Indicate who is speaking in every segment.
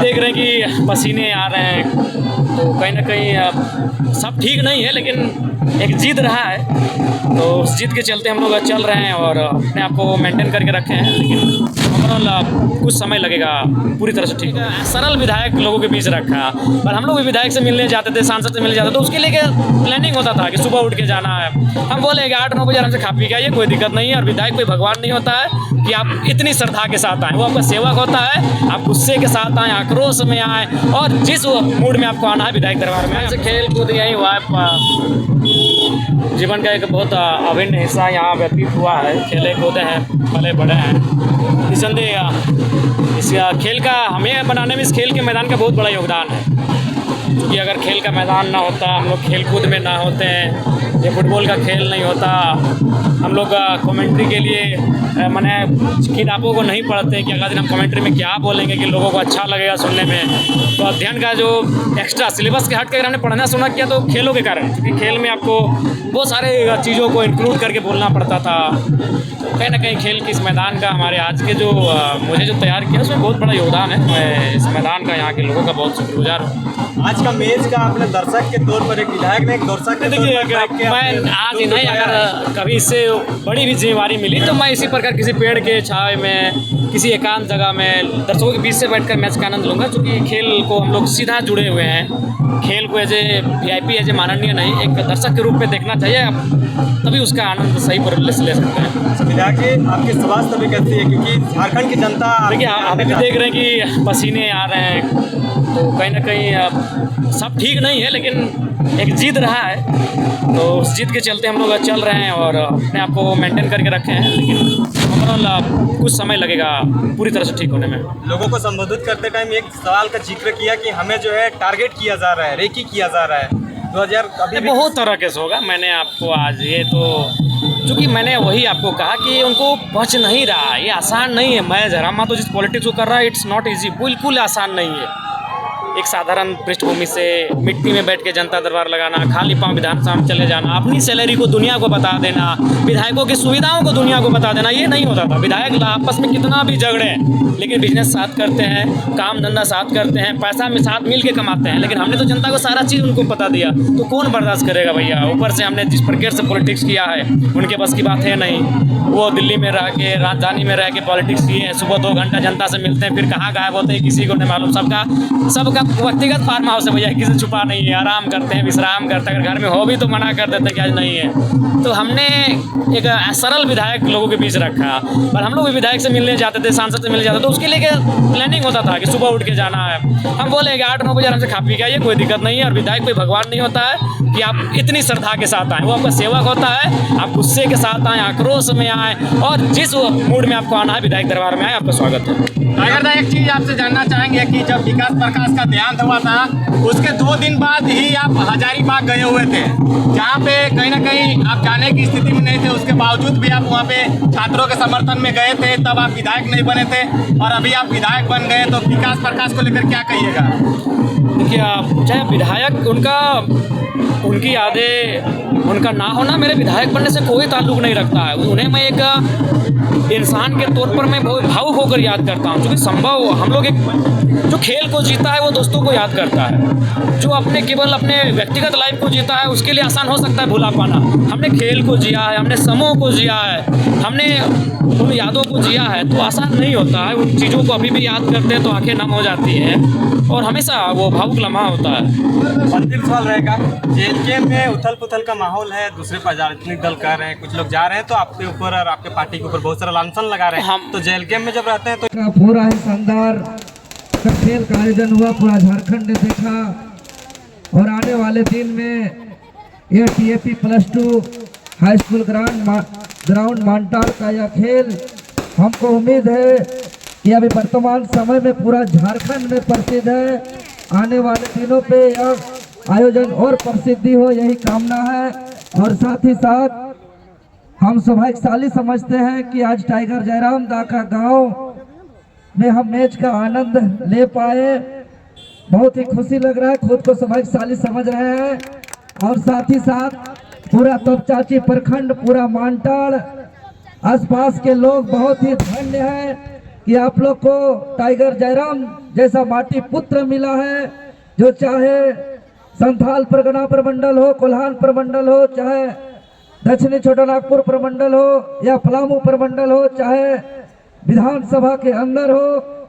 Speaker 1: देख रहे हैं कि पसीने आ रहे हैं, तो कहीं ना कहीं सब ठीक नहीं है, लेकिन एक जिद रहा है, तो उस जिद के चलते हम लोग चल रहे हैं और अपने आप को मेंटेन करके रखे हैं। लेकिन ओवरऑल कुछ समय लगेगा पूरी तरह से ठीक है। सरल विधायक लोगों के बीच रखा, पर हम लोग भी विधायक से मिलने जाते थे, सांसद से मिलने जाते थे, तो उसके लिए प्लानिंग होता था कि सुबह उठ के जाना है। हम बोले कि 8-9 बजे आराम से खा पी के आइए, कोई दिक्कत नहीं है। और विधायक कोई भगवान नहीं होता है कि आप इतनी श्रद्धा के साथ आएँ, वो आपका सेवक होता है। आप गुस्से के साथ आएँ, आक्रोश में आएँ, और जिस मूड में आपको आना है विधायक दरबार में आए। खेल कूद यही हुआ है, जीवन का एक बहुत अभिन्न हिस्सा यहाँ व्यतीत हुआ है। खेले कूदे हैं, पले बड़े हैं। निसंदेह इस खेल का हमें बनाने में इस खेल के मैदान का बहुत बड़ा योगदान है, क्योंकि अगर खेल का मैदान ना होता, हम लोग खेल कूद में ना होते हैं, ये फुटबॉल का खेल नहीं होता, हम लोग कमेंट्री के लिए मैंने किताबों को नहीं पढ़ते हैं कि अगला दिन हम कमेंट्री में क्या बोलेंगे कि लोगों को अच्छा लगेगा सुनने में। तो अध्ययन का जो एक्स्ट्रा सिलेबस के हट कर हमने पढ़ना सुना किया, तो खेलों के कारण, क्योंकि खेल में आपको बहुत सारे चीज़ों को इंक्लूड करके बोलना पड़ता था। तो कहीं ना कहीं खेल के इस मैदान का हमारे आज के जो मुझे जो तैयार किया उसमें बहुत बड़ा योगदान है। मैं इस मैदान का, यहाँ के लोगों का बहुत शुक्रगुजार हूँ।
Speaker 2: आज का मैच का आपने दर्शक के तौर पर, एक विधायक ने एक दर्शक के तौर पर,
Speaker 1: मैं आज ही नहीं, अगर कभी इससे बड़ी भी जिम्मेवारी मिली तो मैं इसी प्रकार किसी पेड़ के छावे में, किसी एकांत जगह में दर्शकों के बीच से बैठकर मैच का आनंद लूँगा। क्योंकि खेल को हम लोग सीधा जुड़े हुए हैं, खेल को as a VIP, as a माननीय नहीं, एक दर्शक के रूप में देखना चाहिए, तभी उसका आनंद सही पर ले सकते हैं।
Speaker 2: विधायक जी, आपकी स्वास्थ्य अभी कैसी है? क्योंकि झारखंड की जनता,
Speaker 1: देखिए अभी भी देख रहे हैं कि पसीने आ रहे हैं, तो कहीं ना कहीं सब ठीक नहीं है, लेकिन एक जिद रहा है, तो उस जिद के चलते हम लोग चल रहे हैं और अपने आप को मेंटेन करके रखे हैं। लेकिन ओवरऑल कुछ समय लगेगा पूरी तरह से ठीक होने में।
Speaker 2: लोगों को संबोधित करते टाइम एक सवाल का जिक्र किया कि हमें जो है टारगेट किया जा रहा है, रेकी किया जा रहा है 2000 अभी भी
Speaker 1: बहुत तरह के होगा। मैंने आपको आज ये तो, चूँकि मैंने वही आपको कहा कि उनको बच नहीं रहा, ये आसान नहीं है। मैं जहरामा तो जिस पॉलिटिक्स को कर रहा है, इट्स नॉट ईजी, बिल्कुल आसान नहीं है। एक साधारण पृष्ठभूमि से मिट्टी में बैठ के जनता दरबार लगाना, खाली पांव विधानसभा में चले जाना, अपनी सैलरी को दुनिया को बता देना, विधायकों की सुविधाओं को दुनिया को बता देना, ये नहीं होता था। विधायक आपस में कितना भी झगड़े, लेकिन बिजनेस साथ करते हैं, काम धंधा साथ करते हैं, पैसा में साथ मिल के कमाते हैं। लेकिन हमने तो जनता को सारा चीज़ उनको बता दिया, तो कौन बर्दाश्त करेगा भैया। ऊपर से हमने जिस प्रकार से पॉलिटिक्स किया है, उनके बस की बात है नहीं। वो दिल्ली में रह के, राजधानी में रह के पॉलिटिक्स किए हैं, सुबह 2 घंटा जनता से मिलते हैं, फिर कहाँ गायब होते हैं किसी को नहीं मालूम। सबका व्यक्तिगत फार्म हाउस है भैया, किसी से छुपा नहीं है, आराम करते हैं, विश्राम करते हैं। अगर घर में हो भी तो मना कर देते हैं कि आज नहीं है। तो हमने एक सरल विधायक लोगों के बीच रखा, पर हम लोग भी विधायक से मिलने जाते थे, सांसद से मिलने जाते थे, तो उसके लिए प्लानिंग होता था कि सुबह उठ के जाना है। हम बोले कि 8-9 बजे आराम से खा पी के आइए, कोई दिक्कत नहीं है। और विधायक कोई भगवान नहीं होता है कि आप इतनी श्रद्धा के साथ आएँ, वो आपका सेवक होता है। आप गुस्से के साथ आएँ, आक्रोश में आएँ, और जिस मूड में आपको आना है विधायक दरबार में आए, आपका स्वागत है।
Speaker 3: टाइगर दा, एक चीज़ आपसे जानना चाहेंगे कि जब विकास प्रकाश का देहांत हुआ था, उसके 2 दिन बाद ही आप हजारीबाग गए हुए थे, जहाँ पे कहीं ना कहीं आप जाने की स्थिति में नहीं थे। उसके बावजूद भी आप वहाँ पे छात्रों के समर्थन में गए थे, तब आप विधायक नहीं बने थे, और अभी आप विधायक बन गए। तो विकास प्रकाश को लेकर क्या कहिएगा?
Speaker 1: देखिए, चाहे विधायक उनकी यादें, उनका ना होना मेरे विधायक बनने से कोई ताल्लुक नहीं रखता है। उन्हें मैं एक इंसान के तौर पर मैं बहुत भावुक होकर याद करता हूँ, क्योंकि संभव हम लोग एक जो खेल को जीता है वो दोस्तों को याद करता है। जो केवल अपने व्यक्तिगत लाइफ को जीता है उसके लिए आसान हो सकता है भुला पाना। हमने खेल को जिया है, हमने समूह को जिया है, हमने उन यादों को जिया है, तो आसान नहीं होता है। उन चीज़ों को अभी भी याद करते हैं तो आंखें नम हो जाती हैं, और हमेशा वो भावुक लम्हा होता है।
Speaker 2: अंतिम सवाल रहेगा, JLK में उथल पुथल का माहौल है, दूसरे राजनीतिक दल कर रहे हैं, कुछ लोग जा रहे हैं, तो आपके ऊपर और आपके पार्टी के ऊपर बहुत सारा लांछन लगा रहे हैं। हम तो JLK में जब रहते हैं तो
Speaker 4: पूरा ही शानदार खेल का आयोजन हुआ, पूरा झारखंड ने देखा। और आने वाले दिन में ये TAP +2 हाई स्कूल ग्राउंड मानटाल का यह खेल, हमको उम्मीद है कि अभी वर्तमान समय में पूरा झारखंड में प्रसिद्ध है। आने वाले दिनों पे यह आयोजन और प्रसिद्धि हो, यही कामना है। और साथ ही साथ हम सौभाग्यशाली समझते हैं कि आज टाइगर जयराम दा का गाँव में हम मैच का आनंद ले पाए। बहुत ही खुशी लग रहा है, खुद को सौभाग्यशाली समझ रहे हैं। और साथ ही साथ पूरा तोपचाची प्रखंड, पूरा मानटाल, आसपास के लोग बहुत ही धन्य हैं कि आप लोग को टाइगर जयराम जैसा माटी पुत्र मिला है, जो चाहे संथाल परगना प्रमंडल हो, कोल्हान प्रमंडल हो, चाहे दक्षिणी छोटानागपुर प्रमंडल हो या पलामू प्रमंडल हो, चाहे विधानसभा के अंदर हो,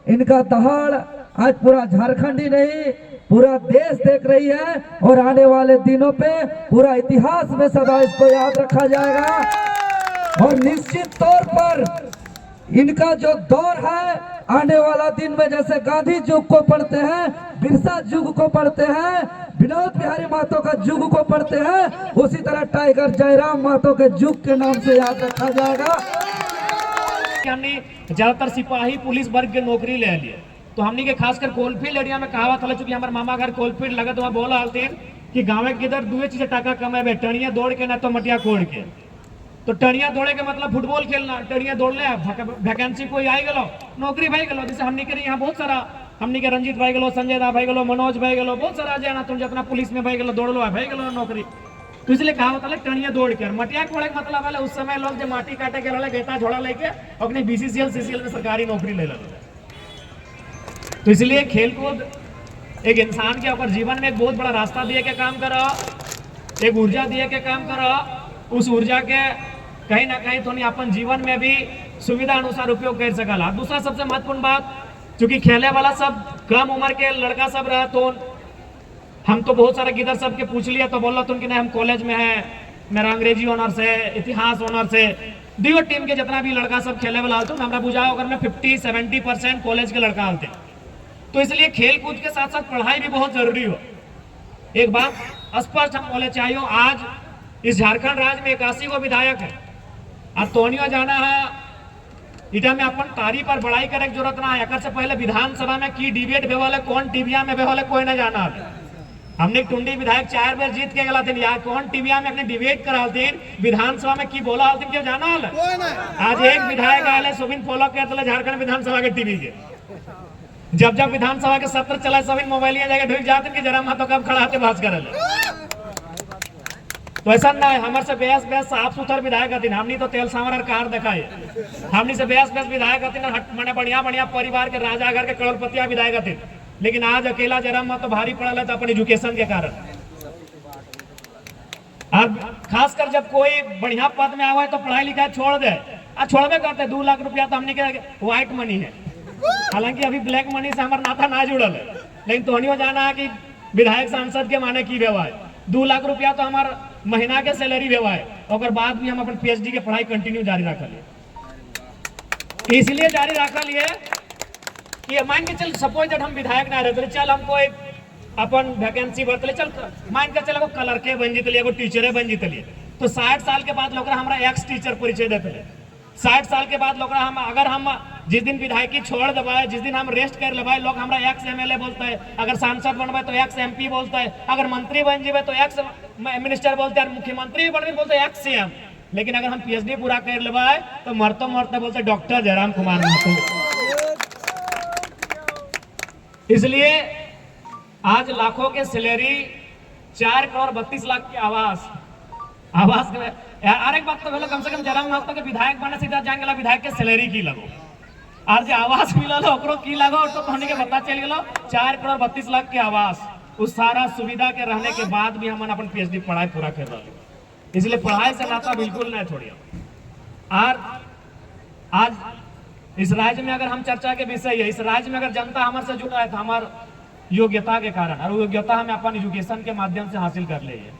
Speaker 4: इनका दहाड़ आज पूरा झारखंड ही नहीं पूरा देश देख रही है। और आने वाले दिनों पे पूरा इतिहास में सदा इसको याद रखा जाएगा। और निश्चित तौर पर इनका जो दौर है आने वाला दिन में, जैसे गांधी युग को पढ़ते हैं, बिरसा युग को पढ़ते हैं, विनोद बिहारी महतो का युग को पढ़ते हैं, उसी तरह टाइगर जयराम महतो के युग के नाम से याद रखा जाएगा।
Speaker 5: हमने ज्यादातर सिपाही पुलिस वर्ग के नौकरी ले लिए, तो हमने के खासकर कोलफील्ड एरिया में कहावत हल, चूंकि हमारे मामा घर कोलफील्ड लगे तो वहाँ बोला हलते कि गाँव के इधर दुए चीजें टाका कमाए, टणिया दौड़ के ना तो मटिया कोड़ के। तो टणिया दौड़े के मतलब फुटबॉल खेलना, टणिया दौड़ ले वैकेंसी कोई आई गलो, नौकरी भाई गलो। जैसे हमने के यहाँ बहुत सारा, हमने के रंजीत भाई गलो, संजय दा भाई गलो, मनोज भाई गलो, बहुत सारा जाना तुम जितना पुलिस में भाई गलो दौड़ लो भाई गलो नौकरी। तो इसलिए कहा होता है टणिया दौड़ कर मटिया कोड़े का मतलब है उस समय लोग जो माटी काटे के रहे गेता झोड़ा लेके अपने बीसीसीएल सीसीएल में सरकारी नौकरी ले लेते। तो इसलिए खेलकूद एक इंसान के ऊपर जीवन में एक बहुत बड़ा रास्ता दिए के काम करो, एक ऊर्जा दिए के काम करो। उस ऊर्जा के कहीं ना कहीं तो अपन जीवन में भी सुविधा अनुसार उपयोग कर सकला। दूसरा सबसे महत्वपूर्ण बात, चूंकि खेले वाला सब कम उम्र के लड़का सब रहा, तो हम तो बहुत सारे किधर सबके पूछ लिया तो बोला तुम कि नहीं हम कॉलेज में है, मेरा अंग्रेजी ऑनर्स है, इतिहास ऑनर्स है। दियो टीम के जितना भी लड़का सब खेले वाला तो हमारा बुझाओ अगर में 50-70% कॉलेज के लड़का आते। तो इसलिए खेल कूद के साथ साथ पढ़ाई भी बहुत जरूरी हो। एक बात स्पष्ट हम बोले चाहिए, आज इस झारखंड राज्य में 81 गो विधायक है और तोनियो जाना है इटा में अपन तारी पर बड़ाई करे की जरूरत ना है। एक से पहले विधानसभा में की डिबेट भेवले, कौन टीविया में भेवले कोई ना जाना है। हमने टुंडी विधायक 4 बार जीत के गला थे, यार कौन टीविया में अपने डिबेट कराते विधानसभा में की बोला हालते क्यों जाना है। आज एक विधायक आए सुबिन फॉलो करते झारखंड विधानसभा के टीवी के, जब जब विधानसभा के सत्र चला सभी मोबाइल जाके ढुक जाते कि जरा महतो कब खड़ा होते बात करे। तो ऐसा ना है, हमारे से बेस साफ सुथर विधायक हथिन, हमनी तो तेल सांवर कार दिखाए, हमनी से बेस विधायक हथिन, मैंने बढ़िया बढ़िया परिवार के राजा घर के करोड़पतिया विधायक हथिन। लेकिन आज अकेला जरा मत तो भारी पड़ा है तो अपन एजुकेशन के कारण। और खासकर जब कोई बढ़िया पद में आवा है तो पढ़ाई लिखाई छोड़ दे, छोड़बे करते 2 लाख रुपया तो हमने के व्हाइट मनी है, हालांकि अभी ब्लैक मनी से हमारा नाता ना जुड़ल है। लेकिन तोहनियो जाना है कि विधायक सांसद के माने की व्यवहार है, 2 लाख रुपया तो हमारा महीना के सैलरी व्यवहार है, और बाद भी हम अपन पीएचडी के पढ़ाई कंटिन्यू जारी रखल। इसलिए जारी रखल है कि मान के चल सपोज जब हम विधायक ना रहते चल हमको एक अपन वैकेंसी भरते चल मान के चल कलर के बन जीतलिए, एगो टीचरे बन जीतलिए, तो 60 साल के बाद लोग हमारा एक्स टीचर परिचय देते। 60 साल के बाद लोग हम अगर हम जिस दिन विधायकी छोड़ दबाए, जिस दिन हम रेस्ट कर लेवाए, लोग हमारा एक्स एमएलए बोलता है, अगर सांसद बनवाए तो एक्स एमपी बोलता है, अगर मंत्री बन जीवे तो एक्स मिनिस्टर बोलते हैं, मुख्यमंत्री भी बनवे बोलते हैं एक्स सीएम। लेकिन अगर हम पीएचडी पूरा कर लेवाए तो मरते मरते बोलते डॉक्टर जयराम कुमार महतो। इसलिए आज लाखों के सैलरी, 4 करोड़ 32 लाख की आवास यार एक बात तो बोलो, कम से कम जयराम महतो के विधायक बने सीधा जाएंगे विधायक के सैलरी की लगो, आज जो आवास मिलल ओकरो की लगो, तो कहने के पता चल गलो 4 करोड़ 32 लाख के आवास, उस सारा सुविधा के रहने के बाद भी हम अपन पीएचडी पढ़ाई पूरा कर रहे। इसलिए पढ़ाई से नाता बिल्कुल नहीं छोड़िए। और आज इस राज्य में अगर हम चर्चा के विषय है, इस राज्य में अगर जनता हमारे से जुड़ा है तो हमारे योग्यता के कारण, और योग्यता हमें अपन एजुकेशन के माध्यम से हासिल कर ले है।